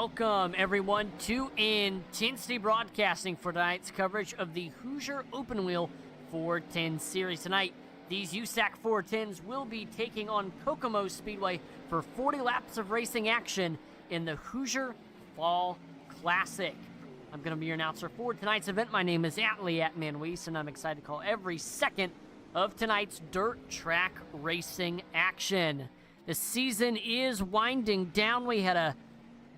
Welcome, everyone, to Intensity Broadcasting for tonight's coverage of the Hoosier Open Wheel 410 Series. Tonight, these USAC 410s will be taking on Kokomo Speedway for 40 laps of racing action in the Hoosier Fall Classic. I'm going to be your announcer for tonight's event. My name is Atlee Atmanwees, and I'm excited to call every second of tonight's dirt track racing action. The season is winding down. We had a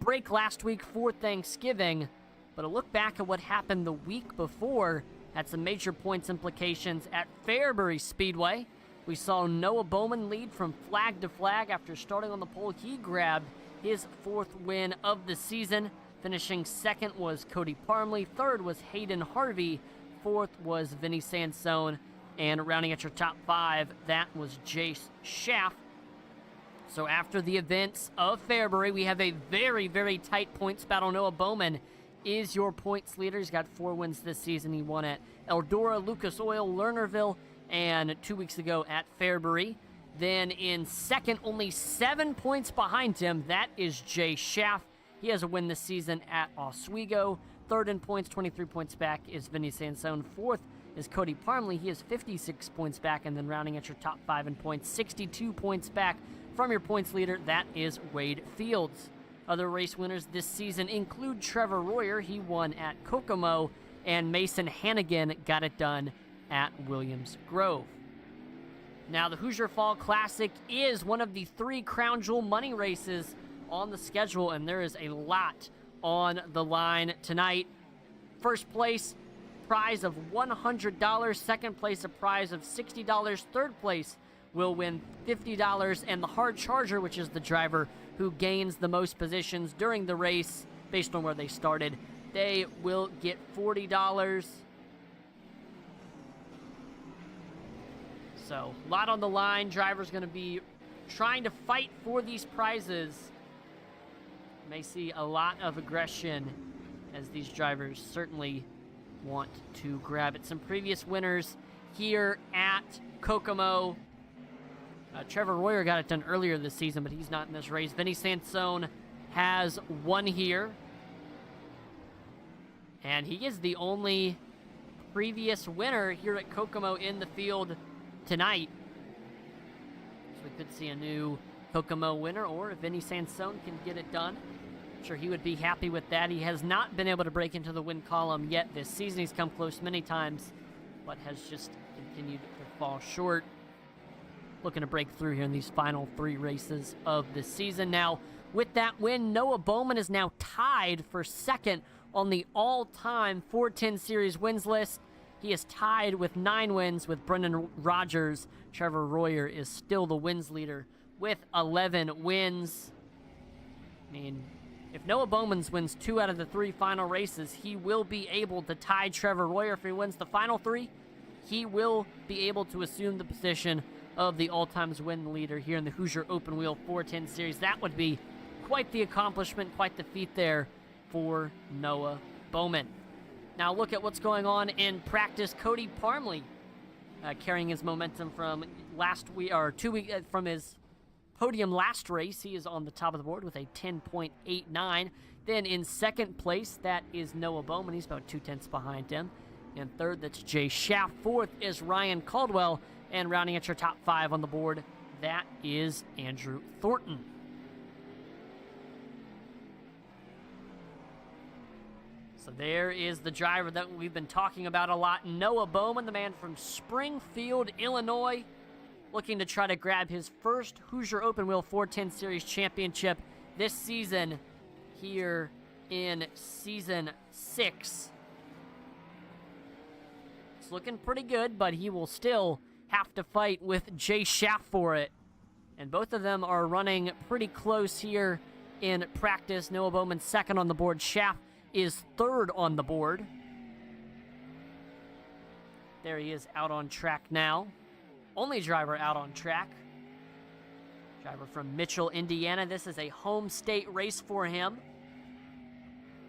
break last week for Thanksgiving, but a look back at what happened the week before had some major points implications at Fairbury Speedway. We saw Noah Bowman lead from flag to flag after starting on the pole. He grabbed his fourth win of the season. Finishing second was Cody Parmley, third was Hayden Harvey, fourth was Vinny Sansone, and rounding at your top five, that was Jace Schaff. So after the events of Fairbury, we have a very, very tight points battle. Noah Bowman is your points leader. He's got 4 wins this season. He won at Eldora, Lucas Oil, Lernerville, and 2 weeks ago at Fairbury. Then in second, only 7 points behind him, that is Jay Schaff. He has a win this season at Oswego. Third in points, 23 points back, is Vinny Sansone. Fourth is Cody Parmley. He has 56 points back. And then rounding at your top 5 in points, 62 points back from your points leader, that is Wade Fields. Other race winners this season include Trevor Royer. He won at Kokomo. And Mason Hannigan got it done at Williams Grove. Now, the Hoosier Fall Classic is one of the 3 Crown Jewel money races on the schedule, and there is a lot on the line tonight. First place, prize of $100. Second place, a prize of $60. Third place will win $50. And the hard charger, which is the driver who gains the most positions during the race based on where they started, they will get $40. So, a lot on the line. Driver's going to be trying to fight for these prizes. May see a lot of aggression as these drivers certainly want to grab it. Some previous winners here at Kokomo. Trevor Royer got it done earlier this season, but he's not in this race. Vinny Sansone has won here. And he is the only previous winner here at Kokomo in the field tonight. So we could see a new Kokomo winner, or if Vinny Sansone can get it done, I'm sure he would be happy with that. He has not been able to break into the win column yet this season. He's come close many times, but has just continued to fall short. Looking to break through here in these final 3 races of the season. Now, with that win, Noah Bowman is now tied for second on the all-time 410 Series wins list. He is tied with 9 wins with Brendan Rogers. Trevor Royer is still the wins leader with 11 wins. I mean, if Noah Bowman wins 2 out of the 3 final races, he will be able to tie Trevor Royer. If he wins the final 3, he will be able to assume the position of the all-time win leader here in the Hoosier Open Wheel 410 Series. That would be quite the accomplishment, quite the feat there for Noah Bowman. Now look at what's going on in practice. Cody Parmley carrying his momentum from last week, or 2 weeks from his podium last race. He is on the top of the board with a 10.89. Then in second place, that is Noah Bowman. He's about 2/10 behind him. And third, that's Jay Schaff. Fourth is Ryan Caldwell. And rounding at your top 5 on the board, that is Andrew Thornton. So there is the driver that we've been talking about a lot, Noah Bowman, the man from Springfield, Illinois, looking to try to grab his first Hoosier Open Wheel 410 Series championship this season here in Season 6. It's looking pretty good, but he will still have to fight with Jay Schaff for it. And both of them are running pretty close here in practice. Noah Bowman second on the board. Schaff is third on the board. There he is out on track now. Only driver out on track. Driver from Mitchell, Indiana. This is a home state race for him.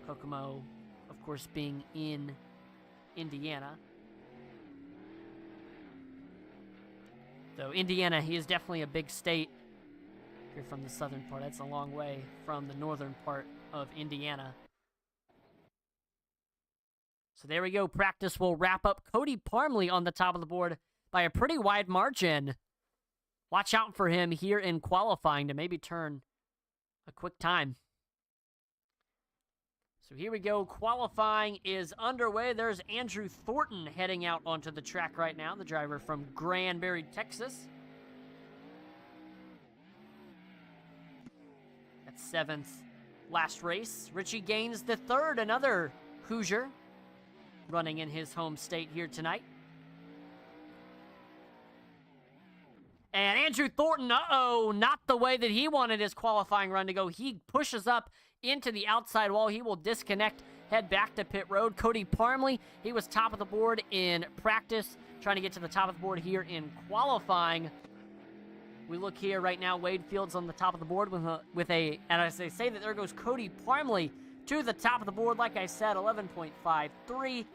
Kokomo, of course, being in Indiana. So Indiana, he is definitely a big state If you're from the southern part, that's a long way from the northern part of Indiana. So there we go. Practice will wrap up. Cody Parmley on the top of the board by a pretty wide margin. Watch out for him here in qualifying to maybe turn a quick time. So here we go. Qualifying is underway. There's Andrew Thornton heading out onto the track right now, the driver from Granbury, Texas. That's 7th last race. Richie Gaines the third, another Hoosier, running in his home state here tonight. And Andrew Thornton, not the way that he wanted his qualifying run to go. He pushes up into the outside wall. He will disconnect, head back to pit road. Cody Parmley, he was top of the board in practice, trying to get to the top of the board here in qualifying. We look here right now, Wade Fields on the top of the board with a and as I say that, there goes Cody Parmley to the top of the board. Like I said, 11.53,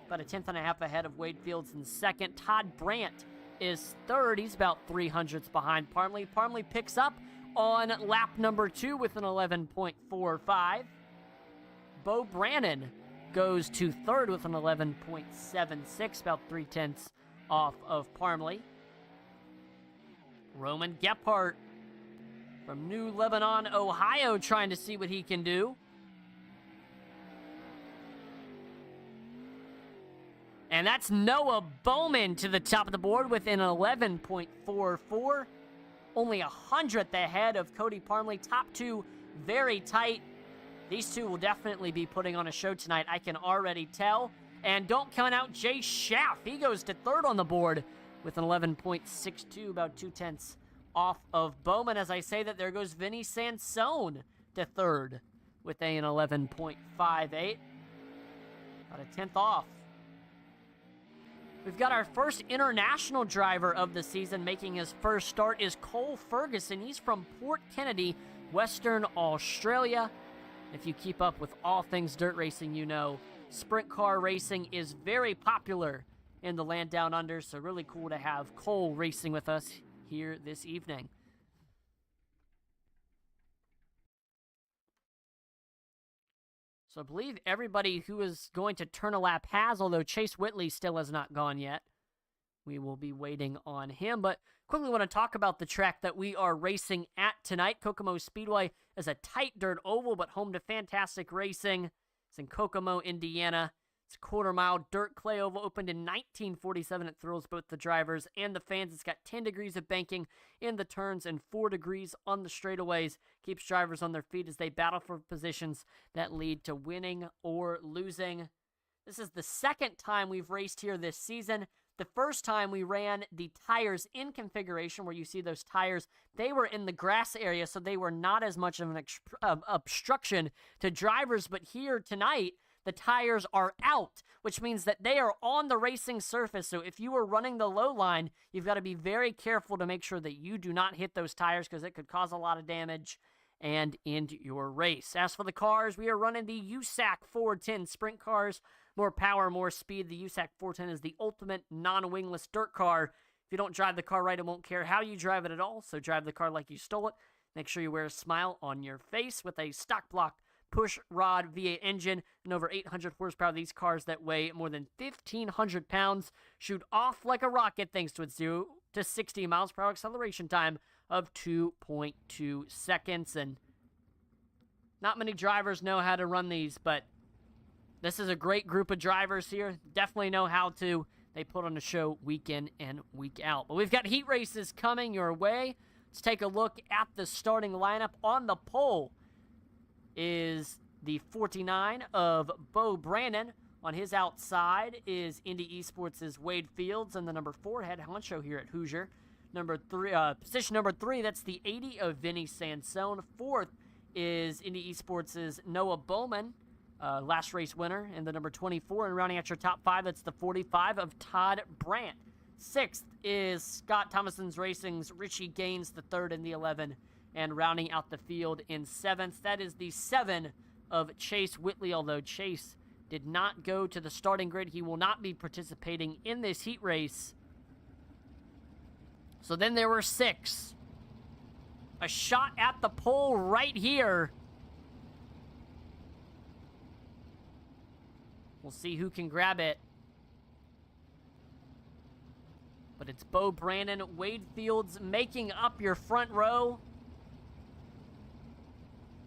about a tenth and a half ahead of Wade Fields in second. Todd Brandt is third. He's about 300ths behind Parmley. Parmley picks up on lap number 2 with an 11.45. Bo Brannon goes to third with an 11.76, about 0.3 off of Parmley. Roman Gephardt from New Lebanon, Ohio, trying to see what he can do. And that's Noah Bowman to the top of the board with an 11.44. Only 100th ahead of Cody Parmley. Top two very tight. These two will definitely be putting on a show tonight, I can already tell. And don't count out Jay Schaff. He goes to third on the board with an 11.62, about 0.2 off of Bowman. As I say that, there goes Vinny Sansone to third with an 11.58, about a tenth off. We've got our first international driver of the season making his first start is Cole Ferguson. He's from Port Kennedy, Western Australia. If you keep up with all things dirt racing, you know sprint car racing is very popular in the land down under, so really cool to have Cole racing with us here this evening. So I believe everybody who is going to turn a lap has, although Chase Whitley still has not gone yet. We will be waiting on him, but quickly want to talk about the track that we are racing at tonight. Kokomo Speedway is a tight dirt oval, but home to fantastic racing. It's in Kokomo, Indiana. It's a quarter-mile dirt clay oval, opened in 1947. It thrills both the drivers and the fans. It's got 10 degrees of banking in the turns and 4 degrees on the straightaways. Keeps drivers on their feet as they battle for positions that lead to winning or losing. This is the second time we've raced here this season. The first time we ran the tires in configuration, where you see those tires, they were in the grass area, so they were not as much of an obstruction to drivers. But here tonight, the tires are out, which means that they are on the racing surface. So if you are running the low line, you've got to be very careful to make sure that you do not hit those tires, because it could cause a lot of damage and end your race. As for the cars, we are running the USAC 410 sprint cars. More power, more speed. The USAC 410 is the ultimate non-wingless dirt car. If you don't drive the car right, it won't care how you drive it at all. So drive the car like you stole it. Make sure you wear a smile on your face with a stock block push rod V8 engine and over 800 horsepower. These cars that weigh more than 1,500 pounds shoot off like a rocket thanks to its 0 to 60 miles per hour acceleration time of 2.2 seconds. And not many drivers know how to run these, but this is a great group of drivers here. Definitely know how to. They put on a show week in and week out. But we've got heat races coming your way. Let's take a look at the starting lineup. On the pole is the 49 of Bo Brannon. On his outside is Indy Esports' Wade Fields, and the number 4 head honcho here at Hoosier. Position number 3, that's the 80 of Vinny Sansone. 4th is Indy Esports' Noah Bowman, last race winner, and the number 24. And rounding out your top 5, that's the 45 of Todd Brandt. 6th is Scott Thomason's Racing's Richie Gaines, the 3rd and the 11. And rounding out the field in 7th, that is the 7 of Chase Whitley. Although Chase did not go to the starting grid, he will not be participating in this heat race. So then there were 6. A shot at the pole right here. We'll see who can grab it. But it's Bo Brandon, Wade Fields making up your front row.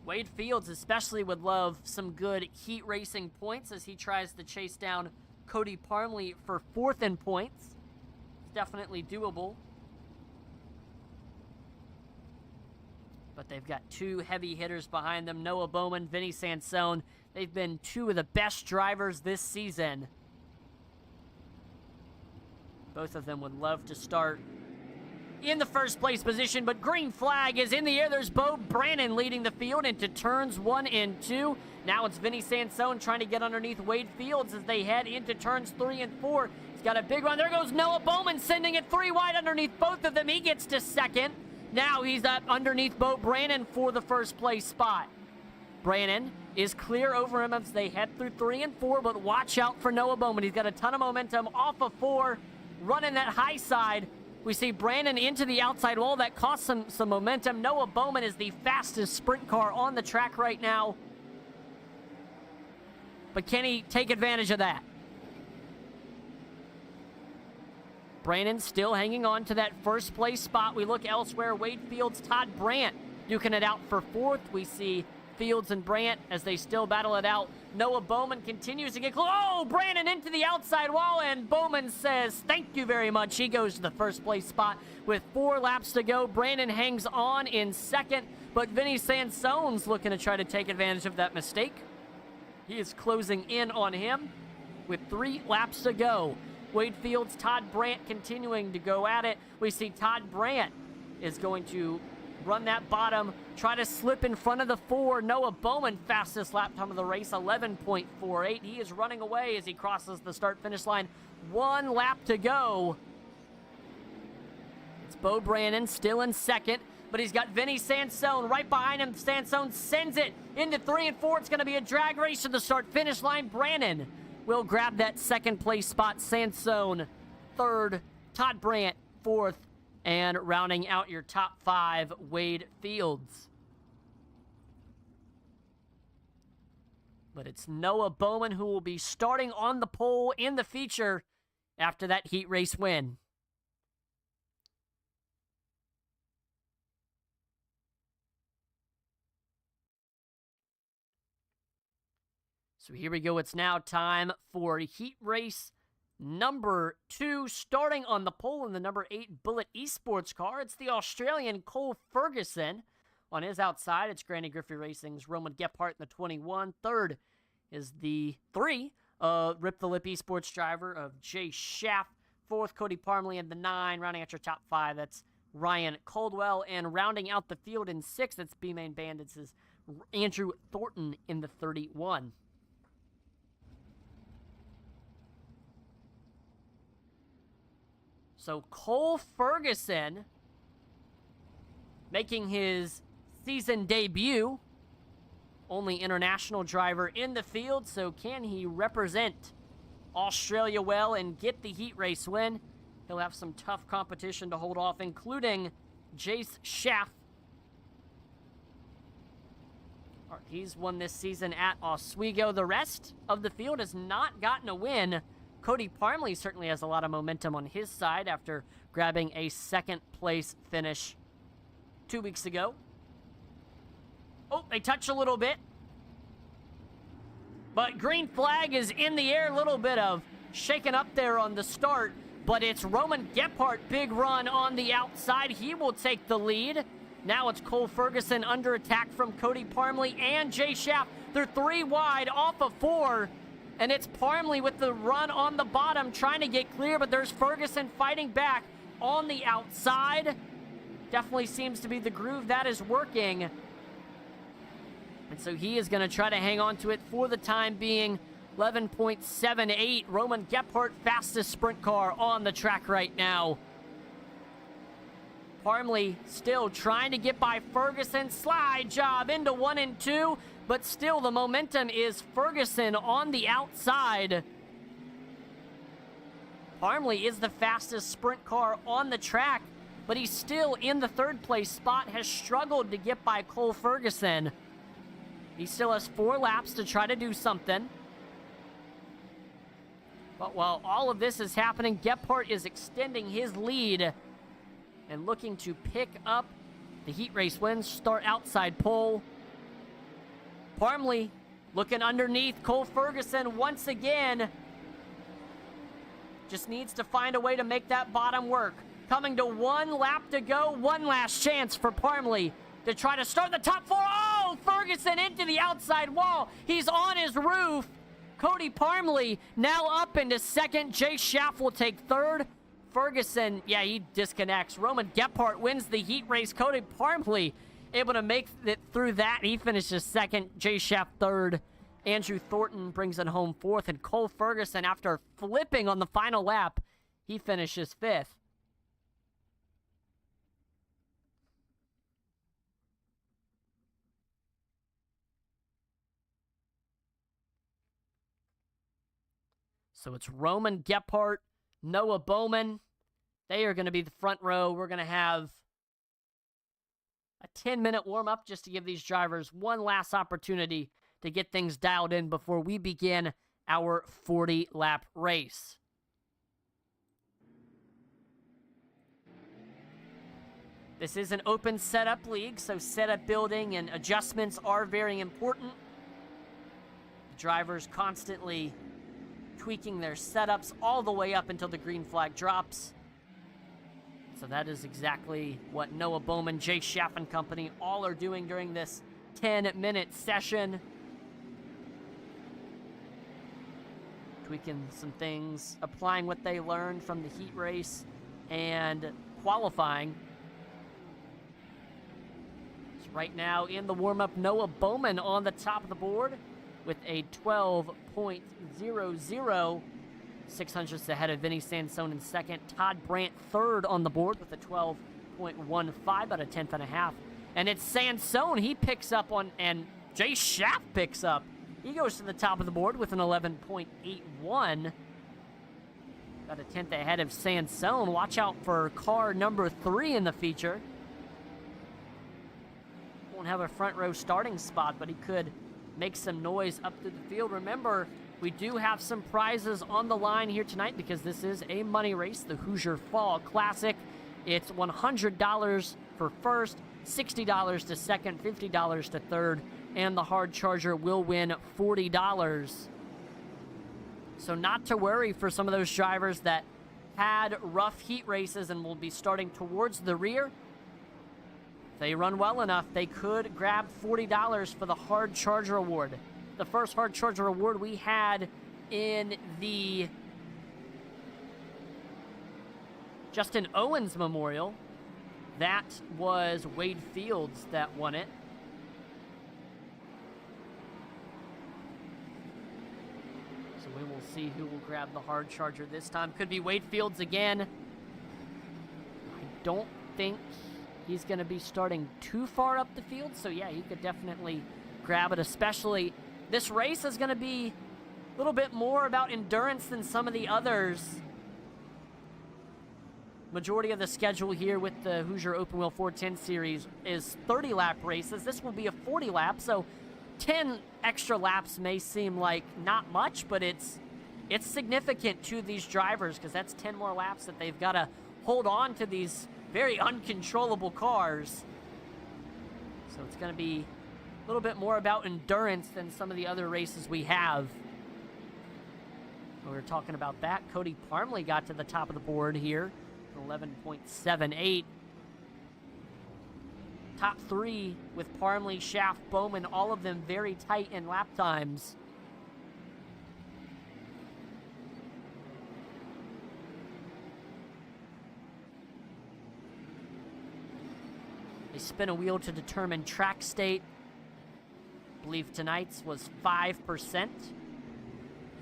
Wade Fields especially would love some good heat racing points as he tries to chase down Cody Parmley for 4th in points. It's definitely doable. But they've got 2 heavy hitters behind them, Noah Bowman, Vinny Sansone. They've been 2 of the best drivers this season. Both of them would love to start in the first place position, but green flag is in the air. There's Bo Brandon leading the field into turns 1 and 2. Now it's Vinny Sansone trying to get underneath Wade Fields as they head into turns 3 and 4. He's got a big run. There goes Noah Bowman, sending it 3 wide underneath both of them. He gets to 2nd. Now he's up underneath Bo Brandon for the first place spot. Brandon is clear over him as they head through 3 and 4, but watch out for Noah Bowman. He's got a ton of momentum off of 4, running that high side. We see Brandon into the outside wall. That costs him some momentum. Noah Bowman is the fastest sprint car on the track right now. But can he take advantage of that? Brandon still hanging on to that first place spot. We look elsewhere. Wade Fields, Todd Brandt duking it out for 4th. We see Fields and Brandt as they still battle it out. Noah Bowman continues to get close. Oh, Brandon into the outside wall, and Bowman says, thank you very much. He goes to the first place spot with 4 laps to go. Brandon hangs on in 2nd, but Vinny Sansone's looking to try to take advantage of that mistake. He is closing in on him with 3 laps to go. Wade Fields, Todd Brandt continuing to go at it. We see Todd Brandt is going to run that bottom, try to slip in front of the 4. Noah Bowman, fastest lap time of the race, 11.48. He is running away as he crosses the start-finish line. 1 lap to go. It's Bo Brandon still in 2nd, but he's got Vinny Sansone right behind him. Sansone sends it into 3 and 4. It's going to be a drag race to the start-finish line. Brandon will grab that 2nd place spot. Sansone 3rd, Todd Brandt 4th, and rounding out your top 5, Wade Fields. But it's Noah Bowman who will be starting on the pole in the feature after that heat race win. So here we go. It's now time for heat race number 2, starting on the pole in the number 8 Bullet Esports car. It's the Australian Cole Ferguson. On his outside, it's Granny Griffey Racing's Roman Gephardt in the 21. 3rd is the 3 Rip the Lip Esports driver of Jay Schaff. 4th, Cody Parmley in the 9. Rounding out your top 5, that's Ryan Caldwell. And rounding out the field in 6th, that's B-Main Bandits, is Andrew Thornton in the 31. So Cole Ferguson making his season debut. Only international driver in the field, so can he represent Australia well and get the heat race win? He'll have some tough competition to hold off, including Jace Schaff. He's won this season at Oswego. The rest of the field has not gotten a win. Cody Parmley certainly has a lot of momentum on his side after grabbing a 2nd place finish 2 weeks ago. Oh, they touch a little bit. But green flag is in the air. A little bit of shaking up there on the start. But it's Roman Gephardt, big run on the outside. He will take the lead. Now it's Cole Ferguson under attack from Cody Parmley and Jay Schaff. They're 3 wide off of 4. And it's Parmley with the run on the bottom, trying to get clear, but there's Ferguson fighting back on the outside. Definitely seems to be the groove that is working. And so he is going to try to hang on to it for the time being. 11.78. Roman Gephardt, fastest sprint car on the track right now. Parmley still trying to get by Ferguson. Slide job into 1 and 2. But still, the momentum is Ferguson on the outside. Parmley is the fastest sprint car on the track. but he's still in the third place spot, has struggled to get by Cole Ferguson. He still has 4 laps to try to do something. But while all of this is happening, Gephardt is extending his lead and looking to pick up the heat race win. Start outside pole. Parmley looking underneath Cole Ferguson once again. Just needs to find a way to make that bottom work. Coming to 1 lap to go. One last chance for Parmley to try to start the top 4. Oh, Ferguson into the outside wall. He's on his roof. Cody Parmley now up into second. Jay Schaff will take third. Ferguson, yeah, he disconnects. Roman Gephardt wins the heat race. Cody Parmley able to make it through that. He finishes second. Jay Schaff third. Andrew Thornton brings it home fourth. And Cole Ferguson, after flipping on the final lap, he finishes fifth. So it's Roman Gephardt, Noah Bowman. They are going to be the front row. We're going to have a 10-minute warm-up just to give these drivers one last opportunity to get things dialed in before we begin our 40-lap race. This is an open setup league, so setup building and adjustments are very important. The drivers constantly tweaking their setups all the way up until the green flag drops. So that is exactly what Noah Bowman, Jay Schaff and company all are doing during this 10-minute session. Tweaking some things, applying what they learned from the heat race and qualifying. So right now in the warm-up, Noah Bowman on the top of the board with a 12.00, 600ths ahead of Vinny Sansone in second. Todd Brandt third on the board with a 12.15, about a 10th and a half. And it's Sansone, he picks up on, and Jay Schaff picks up. He goes to the top of the board with an 11.81. About a 10th ahead of Sansone. Watch out for car number 3 in the feature. Won't have a front row starting spot, but he could make some noise up through the field. Remember, we do have some prizes on the line here tonight because this is a money race, the Hoosier Fall Classic. It's $100 for first, $60 to second, $50 to third, and the hard charger will win $40. So not to worry for some of those drivers that had rough heat races and will be starting towards the rear. If they run well enough, they could grab $40 for the hard charger award. The first hard charger award we had in the Justin Owens Memorial, that was Wade Fields that won it. So we will see who will grab the hard charger this time. Could be Wade Fields again. I don't think he's going to be starting too far up the field, so yeah, he could definitely grab it, especially this race is going to be a little bit more about endurance than some of the others. Majority of the schedule here with the Hoosier Open Wheel 410 series is 30-lap races. This will be a 40-lap, so 10 extra laps may seem like not much, but it's significant to these drivers because that's 10 more laps that they've got to hold on to these very uncontrollable cars. So it's going to be a little bit more about endurance than some of the other races we have. We were talking about that. Cody Parmley got to the top of the board here, 11.78. Top 3 with Parmley, Schaff, Bowman, all of them very tight in lap times. They spin a wheel to determine track state. I believe tonight's was 5%.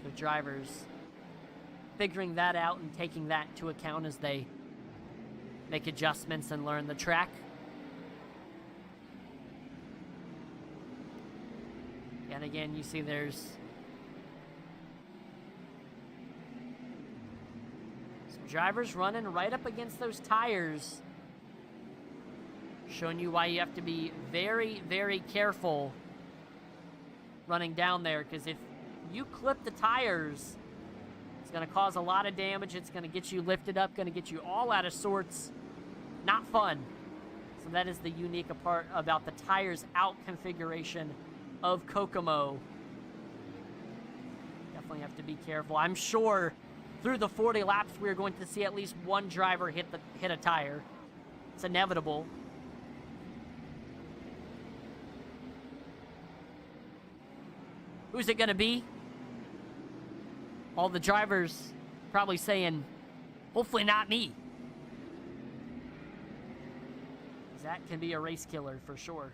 So drivers figuring that out and taking that into account as they make adjustments and learn the track. And again, you see there's some drivers running right up against those tires. Showing you why you have to be very, very careful running down there, because if you clip the tires, it's going to cause a lot of damage. It's going to get you lifted up, going to get you all out of sorts. Not fun. So that is the unique part about the tires out configuration of Kokomo. Definitely have to be careful. I'm sure through the 40 laps we're going to see at least one driver hit a tire. It's inevitable. Who's it going to be? All the drivers probably saying, hopefully not me. That can be a race killer for sure.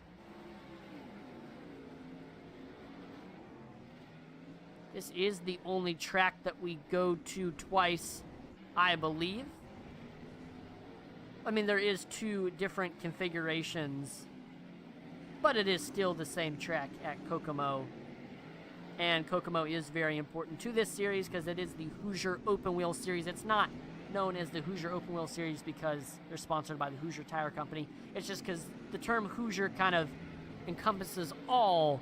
This is the only track that we go to twice, I believe. I mean, there is 2 different configurations, but it is still the same track at Kokomo. And Kokomo is very important to this series because it is the Hoosier Open Wheel Series. It's not known as the Hoosier Open Wheel Series because they're sponsored by the Hoosier Tire Company. It's just because the term Hoosier kind of encompasses all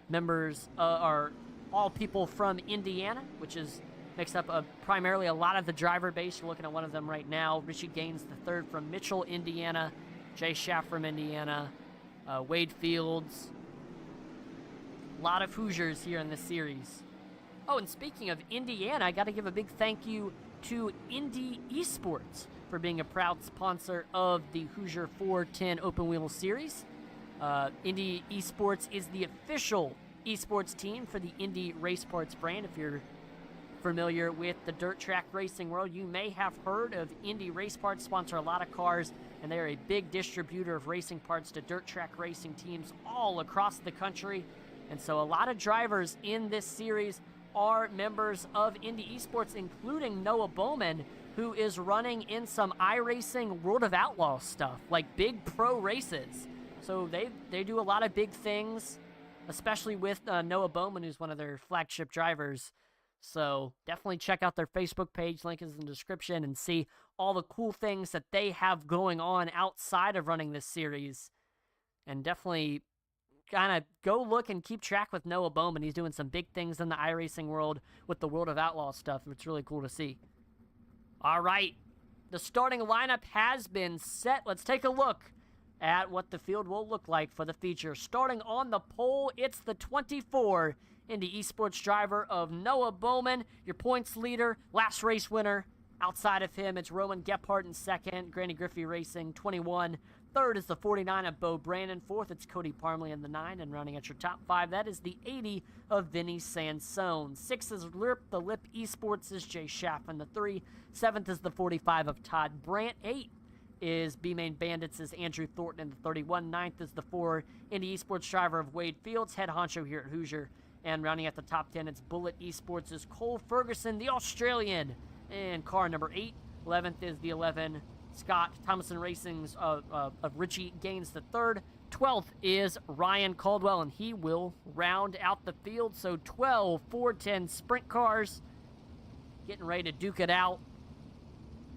members, or all people from Indiana, which is makes up primarily a lot of the driver base. You're looking at one of them right now, Richie Gaines III from Mitchell, Indiana, Jay Schaff from Indiana, Wade Fields. A lot of Hoosiers here in this series. Oh, and speaking of Indiana, I got to give a big thank you to Indy Esports for being a proud sponsor of the Hoosier 410 Open Wheel Series. Indy Esports is the official esports team for the Indy Race Parts brand. If you're familiar with the dirt track racing world, you may have heard of Indy Race Parts. Sponsor a lot of cars, and they're a big distributor of racing parts to dirt track racing teams all across the country. And so a lot of drivers in this series are members of Indy Esports, including Noah Bowman, who is running in some iRacing World of Outlaws stuff, like big pro races. So they do a lot of big things, especially with Noah Bowman, who's one of their flagship drivers. So definitely check out their Facebook page, link is in the description, and see all the cool things that they have going on outside of running this series. And definitely kind of go look and keep track with Noah Bowman. He's doing some big things in the iRacing world with the World of Outlaws stuff. It's really cool to see. All right, the starting lineup has been set. Let's take a look at what the field will look like for the feature. Starting on the pole, it's the 24 Indy Esports driver of Noah Bowman, your points leader, last race winner. Outside of him, it's Roman Gephardt in second, Granny Griffey Racing, 21. Third is the 49 of Bo Brandon. Fourth, it's Cody Parmley in the 9. And running at your top 5, that is the 80 of Vinny Sansone. 6 is the Lip Esports is Jay Schaff in the 3. 7th is the 45 of Todd Brandt. 8 is B-Main Bandits is Andrew Thornton in the 31. 9th is the 4 Indy Esports driver of Wade Fields, head honcho here at Hoosier. And rounding at the top 10, it's Bullet Esports is Cole Ferguson, the Australian, in car number 8. 11th is the 11 Scott Thomason Racing's of Richie Gaines III. 12th is Ryan Caldwell, and he will round out the field. So 12 410 sprint cars getting ready to duke it out.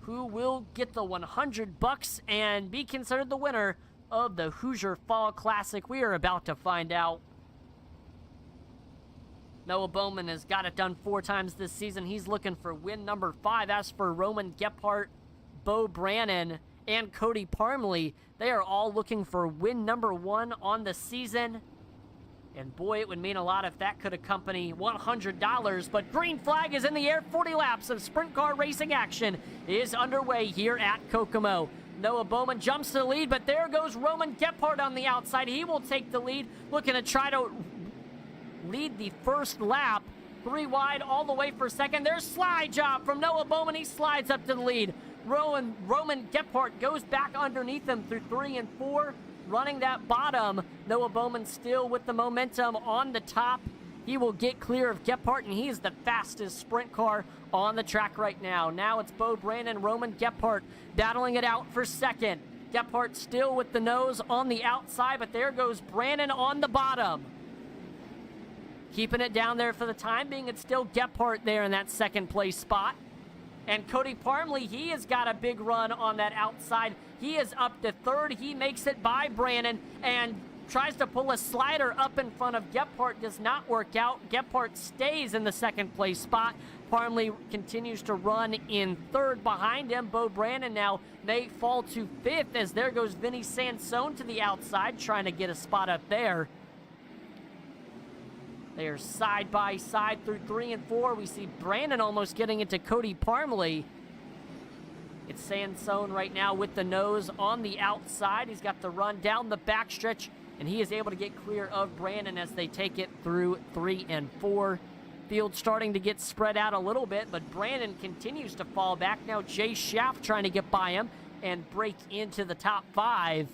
Who will get the $100 and be considered the winner of the Hoosier Fall Classic? We are about to find out. Noah Bowman has got it done 4 times this season. He's looking for win number 5. As for Roman Gephardt, Bo Brannon, and Cody Parmley, they are all looking for win number 1 on the season. And boy, it would mean a lot if that could accompany $100. But green flag is in the air. 40 laps of sprint car racing action is underway here at Kokomo. Noah Bowman jumps to the lead, but there goes Roman Gephardt on the outside. He will take the lead, looking to try to lead the first lap. 3 wide all the way for second. There's slide job from Noah Bowman. He slides up to the lead. Roman Gephardt goes back underneath him through 3 and 4, running that bottom. Noah Bowman still with the momentum on the top. He will get clear of Gephardt, and he's the fastest sprint car on the track right now. Now it's Bo Brandon, Roman Gephardt battling it out for second. Gephardt still with the nose on the outside, but there goes Brandon on the bottom. Keeping it down there for the time being, it's still Gephardt there in that second place spot. And Cody Parmley, he has got a big run on that outside. He is up to third. He makes it by Brandon and tries to pull a slider up in front of Gephardt. Does not work out. Gephardt stays in the second place spot. Parmley continues to run in third behind him. Bo Brandon now may fall to fifth as there goes Vinny Sansone to the outside trying to get a spot up there. They are side by side through 3 and 4. We see Brandon almost getting into Cody Parmley. It's Sansone right now with the nose on the outside. He's got the run down the backstretch, and he is able to get clear of Brandon as they take it through 3 and 4. Field starting to get spread out a little bit, but Brandon continues to fall back. Now Jay Schaff trying to get by him and break into the top 5.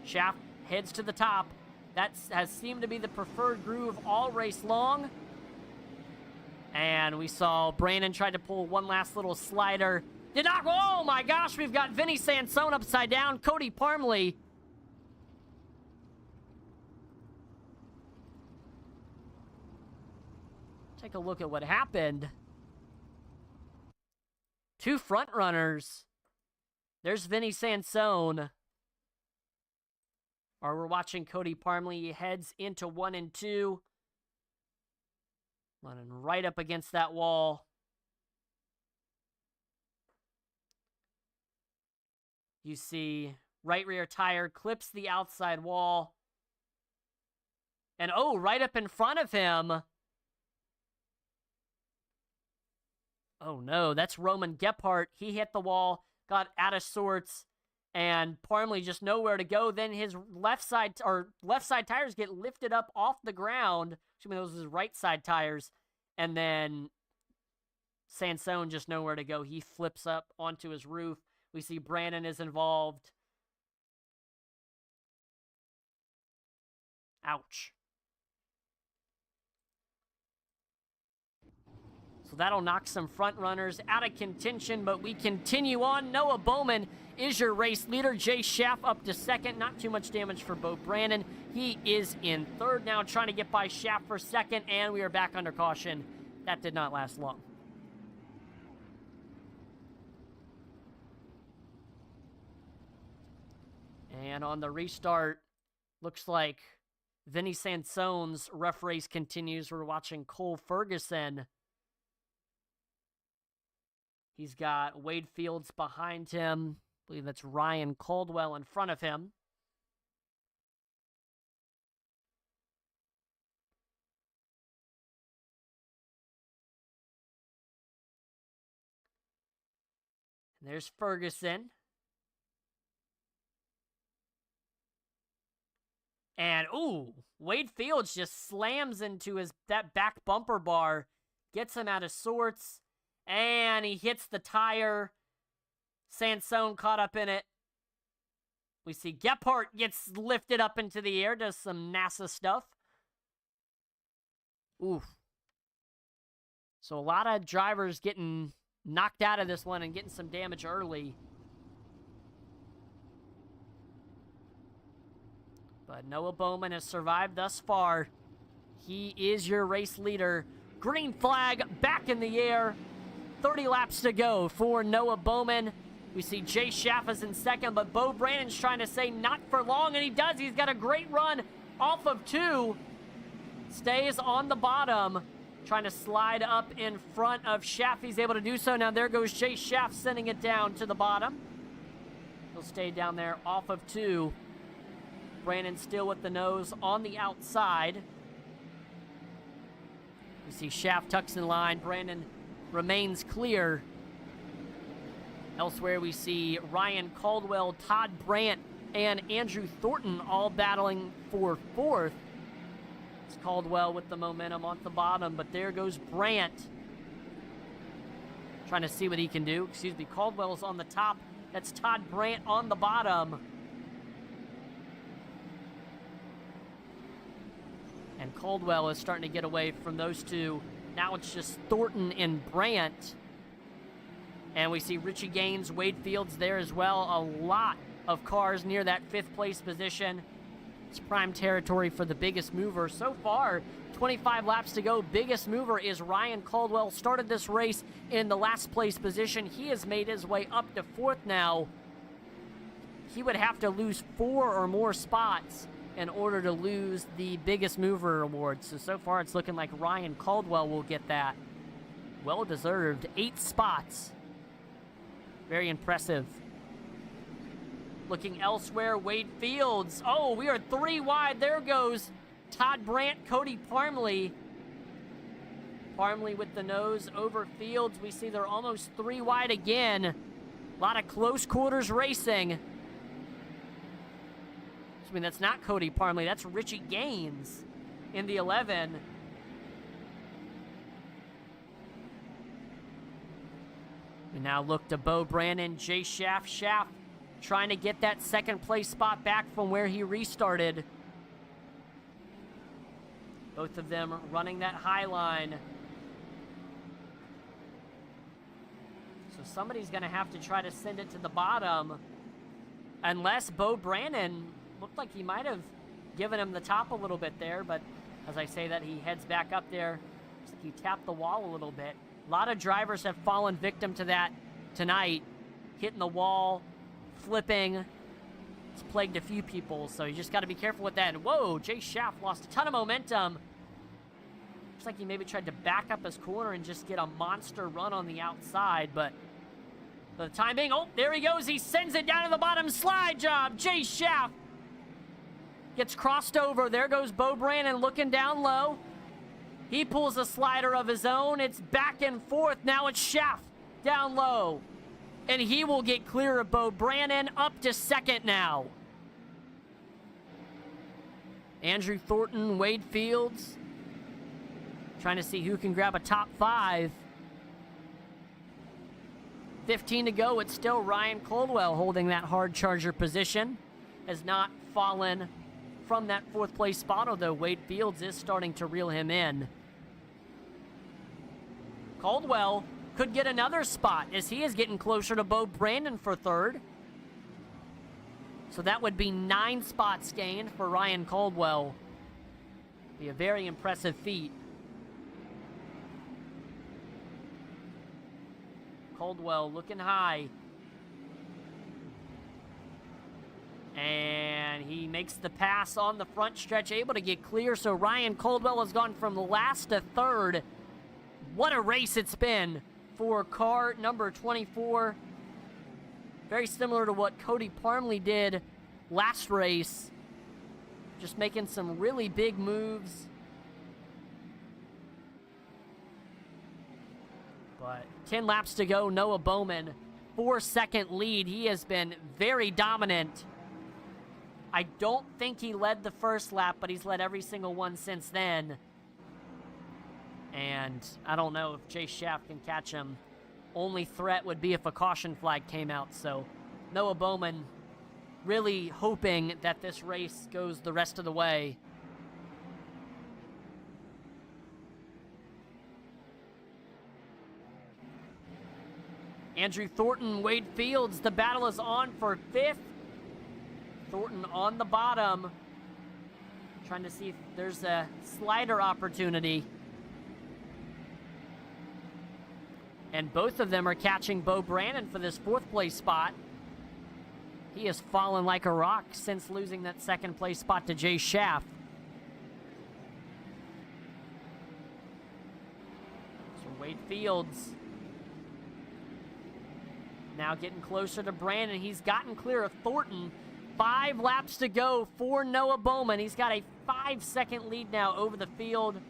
Schaff heads to the top. That has seemed to be the preferred groove all race long. And we saw Brandon try to pull one last little slider. Did not. Oh my gosh, we've got Vinny Sansone upside down. Cody Parmley. Take a look at what happened. 2 front runners. There's Vinny Sansone. Or we're watching Cody Parmley. He heads into 1 and 2. Running right up against that wall. You see right rear tire clips the outside wall. And oh, right up in front of him. Oh no, that's Roman Gephardt. He hit the wall, got out of sorts, and Parmley just nowhere to go. Then his left side tires get lifted up off the ground. Excuse me, those are his right side tires. And then Sansone just nowhere to go. He flips up onto his roof. We see Brandon is involved. Ouch. So that'll knock some front runners out of contention, but we continue on. Noah Bowman is your race leader. Jay Schaff up to second. Not too much damage for Bo Brandon. He is in third now, trying to get by Schaff for second, and we are back under caution. That did not last long. And on the restart, looks like Vinny Sansone's rough race continues. We're watching Cole Ferguson. He's got Wade Fields behind him. I believe that's Ryan Caldwell in front of him. And there's Ferguson. And, ooh, Wade Fields just slams into that back bumper bar, gets him out of sorts, and he hits the tire. Sansone caught up in it. We see Gephardt gets lifted up into the air, does some NASA stuff. Oof. So a lot of drivers getting knocked out of this one and getting some damage early. But Noah Bowman has survived thus far. He is your race leader. Green flag back in the air. 30 laps to go for Noah Bowman. We see Jay Schaff is in second, but Bo Brandon's trying to say not for long, and he does. He's got a great run off of 2. Stays on the bottom, trying to slide up in front of Schaff. He's able to do so. Now there goes Jay Schaff sending it down to the bottom. He'll stay down there off of 2. Brandon still with the nose on the outside. You see Schaff tucks in line. Brandon remains clear. Elsewhere, we see Ryan Caldwell, Todd Brandt, and Andrew Thornton all battling for 4th. It's Caldwell with the momentum on the bottom, but there goes Brandt. Trying to see what he can do. Excuse me, Caldwell's on the top. That's Todd Brandt on the bottom. And Caldwell is starting to get away from those two. Now it's just Thornton and Brandt. And we see Richie Gaines, Wade Fields there as well. A lot of cars near that 5th place position. It's prime territory for the biggest mover. So far, 25 laps to go. Biggest mover is Ryan Caldwell. Started this race in the last place position. He has made his way up to 4th now. He would have to lose 4 or more spots in order to lose the biggest mover award. So far it's looking like Ryan Caldwell will get that. Well deserved. 8 spots. Very impressive. Looking elsewhere, Wade Fields. Oh, we are 3 wide. There goes Todd Brandt, Cody Parmley. Parmley with the nose over Fields. We see they're almost 3 wide again. A lot of close quarters racing. I mean, that's not Cody Parmley. That's Richie Gaines in the 11. We now look to Bo Brannon, Jay Schaff. Schaff trying to get that second place spot back from where he restarted. Both of them running that high line. So somebody's going to have to try to send it to the bottom. Unless Bo Brannon looked like he might have given him the top a little bit there. But as I say that, he heads back up there. Looks like he tapped the wall a little bit. A lot of drivers have fallen victim to that tonight. Hitting the wall, flipping. It's plagued a few people, so you just got to be careful with that. And whoa, Jay Schaff lost a ton of momentum. Looks like he maybe tried to back up his corner and just get a monster run on the outside, but for the time being, oh, there he goes. He sends it down to the bottom. Slide job. Jay Schaff gets crossed over. There goes Bo Brannon looking down low. He pulls a slider of his own. It's back and forth. Now it's Schaff down low. And he will get clear of Bo Brannon, up to 2nd now. Andrew Thornton, Wade Fields, trying to see who can grab a top 5. 15 to go. It's still Ryan Caldwell holding that hard charger position. Has not fallen from that 4th place spot, although Wade Fields is starting to reel him in. Caldwell could get another spot as he is getting closer to Bo Brannon for 3rd. So that would be 9 spots gained for Ryan Caldwell. Be a very impressive feat. Caldwell looking high. And he makes the pass on the front stretch, able to get clear. So Ryan Caldwell has gone from last to 3rd. What a race it's been for car number 24. Very similar to what Cody Parmley did last race. Just making some really big moves. But 10 laps to go. Noah Bowman, 4-second lead. He has been very dominant. I don't think he led the first lap, but he's led every single one since then. And I don't know if Jay Schaff can catch him. Only threat would be if a caution flag came out. So Noah Bowman really hoping that this race goes the rest of the way. Andrew Thornton, Wade Fields, the battle is on for 5th. Thornton on the bottom. Trying to see if there's a slider opportunity. And both of them are catching Bo Brannon for this 4th place spot. He has fallen like a rock since losing that 2nd place spot to Jay Schaff. So Wade Fields now getting closer to Brannon. He's gotten clear of Thornton. 5 laps to go for Noah Bowman. He's got a 5-second lead now over the field.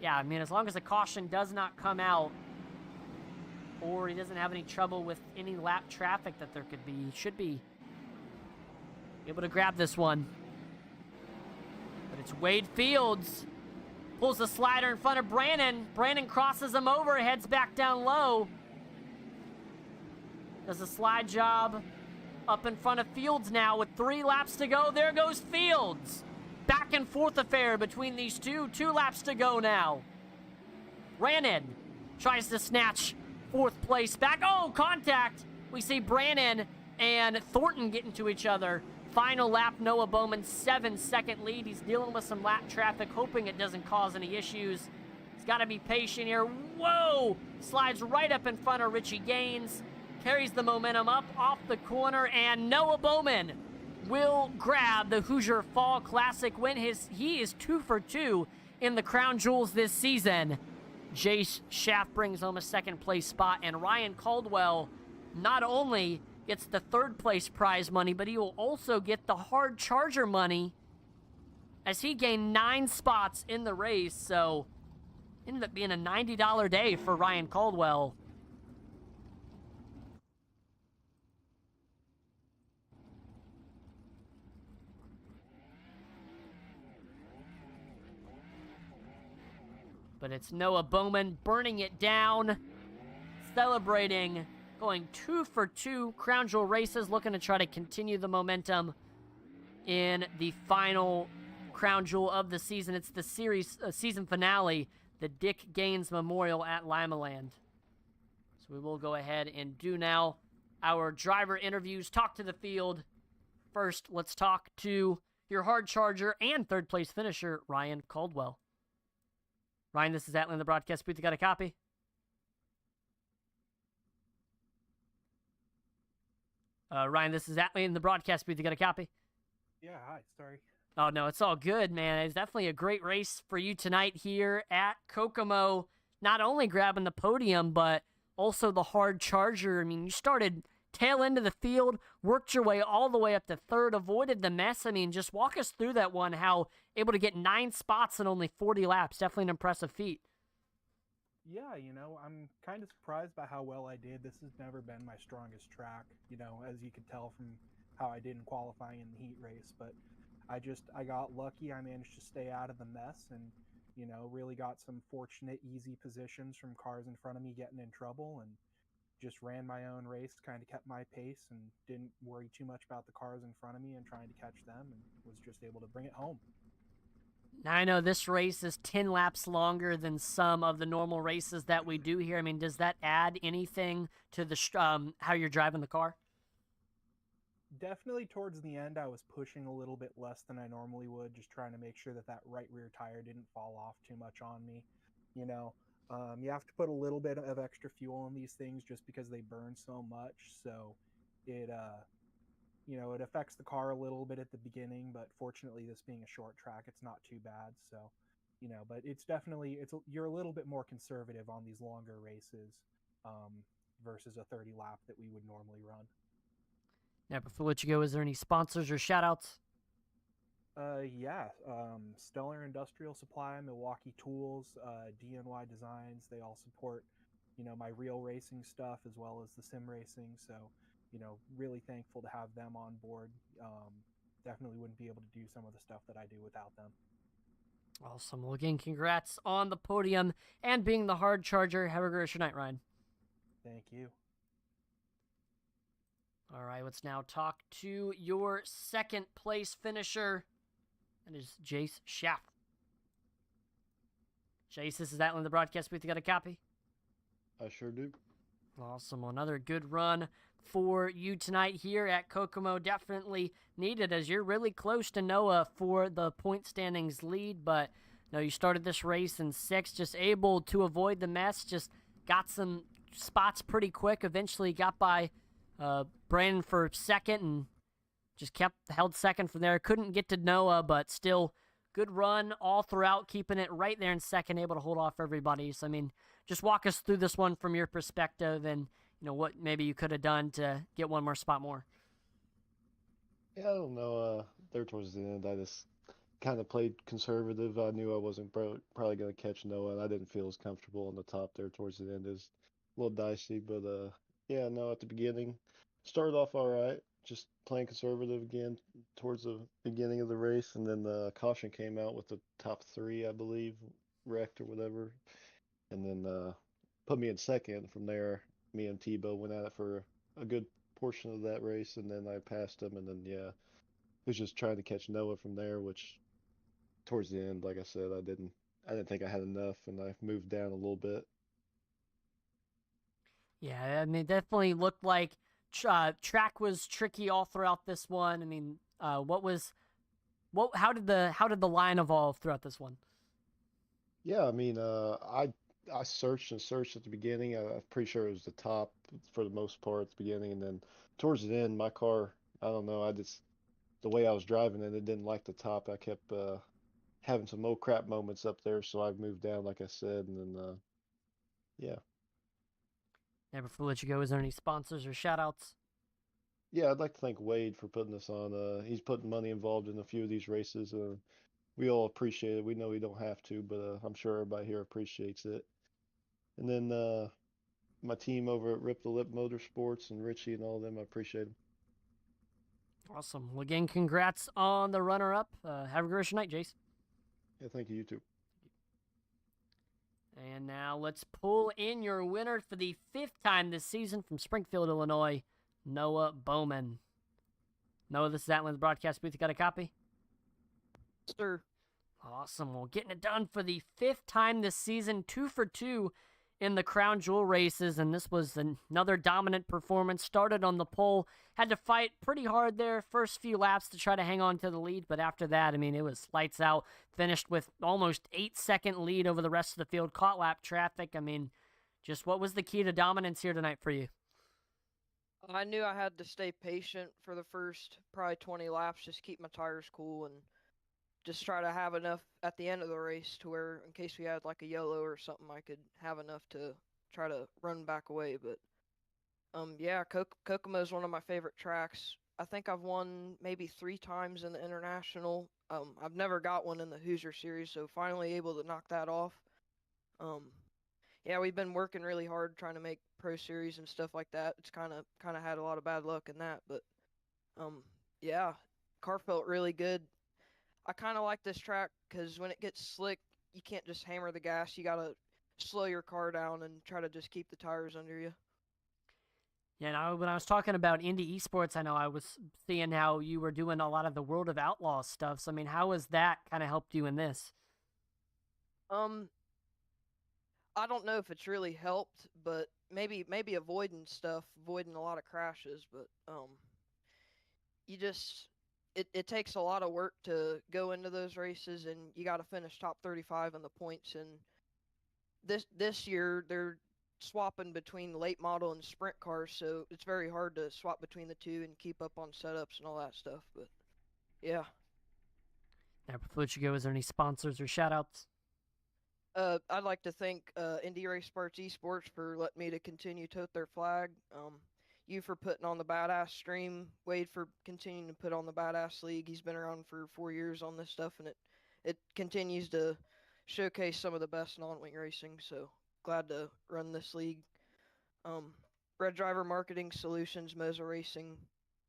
Yeah, I mean, as long as the caution does not come out or he doesn't have any trouble with any lap traffic that there could be, he should be able to grab this one. But it's Wade Fields. Pulls the slider in front of Brannon. Brannon crosses him over, heads back down low. Does a slide job up in front of Fields now with 3 laps to go. There goes Fields. Back and forth affair between these two. 2 laps to go now. Brannon tries to snatch 4th place back. Oh, contact. We see Brannon and Thornton getting to each other. final lap, Noah Bowman, 7-second lead. He's dealing with some lap traffic, hoping it doesn't cause any issues. He's got to be patient here. Whoa! Slides right up in front of Richie Gaines. Carries the momentum up off the corner, and Noah Bowman will grab the Hoosier Fall Classic win. He is 2 for 2 in the Crown Jewels this season. Jace Schaff brings home a second place spot, and Ryan Caldwell not only gets the third place prize money, but he will also get the hard charger money as he gained 9 spots in the race. So ended up being a $90 day for Ryan Caldwell. But it's Noah Bowman burning it down, celebrating, going 2 for 2 Crown Jewel races, looking to try to continue the momentum in the final Crown Jewel of the season. It's the series season finale, the Dick Gaines Memorial at Limaland. So we will go ahead and do now our driver interviews, talk to the field. First, let's talk to your hard charger and third place finisher, Ryan Caldwell. Ryan, this is Atlan in the broadcast booth. You got a copy? Ryan, this is Atlan in the broadcast booth. You got a copy? Yeah, hi. Sorry. Oh, no, it's all good, man. It's definitely a great race for you tonight here at Kokomo. Not only grabbing the podium, but also the hard charger. I mean, you started tail end of the field, worked your way all the way up to third, avoided the mess. I mean, just walk us through that one, how able to get 9 spots in only 40 laps. Definitely an impressive feat. Yeah, I'm kind of surprised by how well I did. This has never been my strongest track, as you could tell from how I did in qualifying in the heat race. But I got lucky. I managed to stay out of the mess and, really got some fortunate, easy positions from cars in front of me getting in trouble, and just ran my own race, kind of kept my pace and didn't worry too much about the cars in front of me and trying to catch them, and was just able to bring it home. Now, I know this race is 10 laps longer than some of the normal races that we do here. I mean, does that add anything to the how you're driving the car? Definitely towards the end, I was pushing a little bit less than I normally would, just trying to make sure that right rear tire didn't fall off too much on me. You have to put a little bit of extra fuel in these things just because they burn so much. So it, it affects the car a little bit at the beginning, but fortunately, this being a short track, it's not too bad. So, but it's definitely, you're a little bit more conservative on these longer races versus a 30 lap that we would normally run. Now, before we let you go, is there any sponsors or shout-outs? Stellar Industrial Supply, Milwaukee Tools, DNY Designs, they all support, my real racing stuff as well as the sim racing. So, really thankful to have them on board. Definitely wouldn't be able to do some of the stuff that I do without them. Awesome. Well, again, congrats on the podium and being the hard charger. Have a great night, Ryan. Thank you. All right, let's now talk to your second place finisher. That is Jace Schaff. Jace, this is Atlan in the broadcast booth. You got a copy? I sure do. Awesome. Well, another good run for you tonight here at Kokomo. Definitely needed as you're really close to Noah for the point standings lead. But no, you started this race in 6th, just able to avoid the mess. Just got some spots pretty quick. Eventually got by Brandon for 2nd and just held 2nd from there. Couldn't get to Noah, but still good run all throughout, keeping it right there in 2nd, able to hold off everybody. So, I mean, just walk us through this one from your perspective and, what maybe you could have done to get one more spot more. Yeah, I don't know. There towards the end, I just kind of played conservative. I knew I wasn't probably going to catch Noah, and I didn't feel as comfortable on the top there towards the end. It was a little dicey, but yeah, no, at the beginning, started off all right. Just playing conservative again towards the beginning of the race, and then the caution came out with the top 3, I believe, wrecked or whatever, and then put me in 2nd. From there, me and Tebow went at it for a good portion of that race, and then I passed him, and then yeah, was just trying to catch Noah from there, which towards the end, like I said, I didn't think I had enough, and I moved down a little bit. Yeah, I mean, it definitely looked like track was tricky all throughout this one. I mean, How did the line evolve throughout this one? Yeah, I mean, I searched and searched at the beginning. I'm pretty sure it was the top for the most part at the beginning, and then towards the end, my car, I don't know, I just the way I was driving it didn't like the top. I kept having some oh crap moments up there, so I moved down, like I said, and then yeah, Yeah, before we let you go, is there any sponsors or shout outs? yeah, I'd like to thank Wade for putting this on. He's putting money involved in a few of these races. We all appreciate it. We know we don't have to, but I'm sure everybody here appreciates it. And then my team over at Rip the Lip Motorsports and Richie and all of them, I appreciate them. Awesome. Well, again, congrats on the runner-up. Have a great night, Jace. Yeah, thank you, you too. And now let's pull in your winner for the 5th time this season from Springfield, Illinois, Noah Bowman. Noah, this is Atlanta's broadcast booth. You got a copy? Sir. Awesome. Well, getting it done for the 5th time this season, 2 for 2 in the Crown Jewel races, and this was another dominant performance. Started on the pole, had to fight pretty hard there first few laps to try to hang on to the lead, but after that, I mean, it was lights out. Finished with almost 8-second lead over the rest of the field, caught lap traffic. I mean, just what was the key to dominance here tonight for you? I knew I had to stay patient for the first probably 20 laps, just keep my tires cool and just try to have enough at the end of the race to where in case we had like a yellow or something, I could have enough to try to run back away. But yeah, Kokomo is one of my favorite tracks. I think I've won maybe 3 times in the International. I've never got one in the Hoosier series, so finally able to knock that off. Yeah, we've been working really hard trying to make Pro Series and stuff like that. It's kind of had a lot of bad luck in that, but yeah, car felt really good. I kind of like this track because when it gets slick, you can't just hammer the gas. You got to slow your car down and try to just keep the tires under you. Yeah, and when I was talking about Indy Esports, I know I was seeing how you were doing a lot of the World of Outlaws stuff. So, I mean, how has that kind of helped you in this? I don't know if it's really helped, but maybe avoiding a lot of crashes, but you just it takes a lot of work to go into those races, and you got to finish top 35 in the points. And this year they're swapping between late model and sprint cars, so it's very hard to swap between the two and keep up on setups and all that stuff. But yeah. Now, before you go, is there any sponsors or shout outs? I'd like to thank Indy Race Parts esports for letting me to continue to tote their flag. You for putting on the Badass stream. Wade for continuing to put on the Badass League. He's been around for 4 years on this stuff, and it continues to showcase some of the best non-wing racing. So glad to run this league. Red Driver Marketing Solutions, Moza Racing,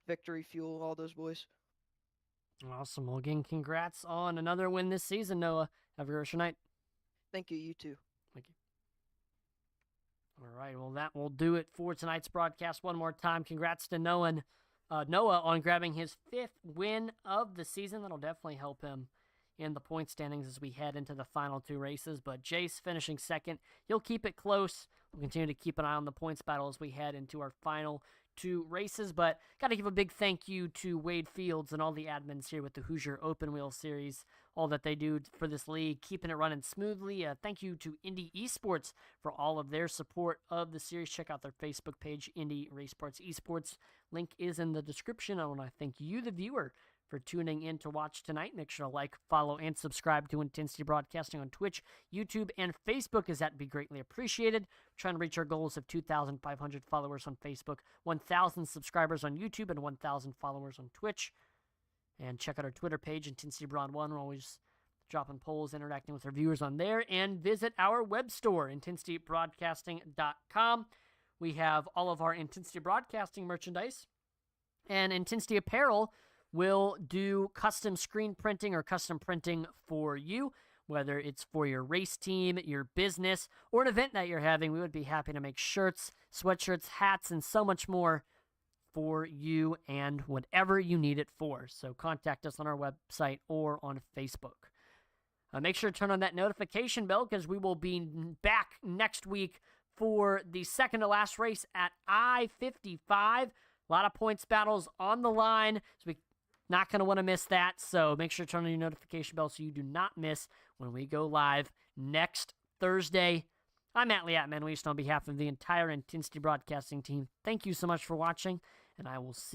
Victory Fuel, all those boys. Awesome. Well, again, congrats on another win this season, Noah. Have a great night. Thank you. You too. Thank you. All right. Well, that will do it for tonight's broadcast. One more time, congrats to Noah on grabbing his 5th win of the season. That'll definitely help him in the point standings as we head into the final 2 races. But Jace finishing 2nd. He'll keep it close. We'll continue to keep an eye on the points battle as we head into our final 2 races. But got to give a big thank you to Wade Fields and all the admins here with the Hoosier Open Wheel Series, all that they do for this league, keeping it running smoothly. Thank you to Indy Esports for all of their support of the series. Check out their Facebook page, Indy Race Parts Esports. Link is in the description. I want to thank you, the viewer, for tuning in to watch tonight. Make sure to like, follow, and subscribe to Intensity Broadcasting on Twitch, YouTube, and Facebook, as that'd be greatly appreciated. We're trying to reach our goals of 2,500 followers on Facebook, 1,000 subscribers on YouTube, and 1,000 followers on Twitch. And check out our Twitter page, Intensity Broad 1. We're always dropping polls, interacting with our viewers on there. And visit our web store, intensitybroadcasting.com. We have all of our Intensity Broadcasting merchandise. And Intensity Apparel will do custom screen printing or custom printing for you, whether it's for your race team, your business, or an event that you're having. We would be happy to make shirts, sweatshirts, hats, and so much more for you and whatever you need it for. So contact us on our website or on Facebook. Make sure to turn on that notification bell because we will be back next week for the second to last race at I-55. A lot of points battles on the line as we Not going to want to miss that, so make sure to turn on your notification bell so you do not miss when we go live next Thursday. I'm Matt Liatman, on behalf of the entire Intensity Broadcasting team. Thank you so much for watching, and I will see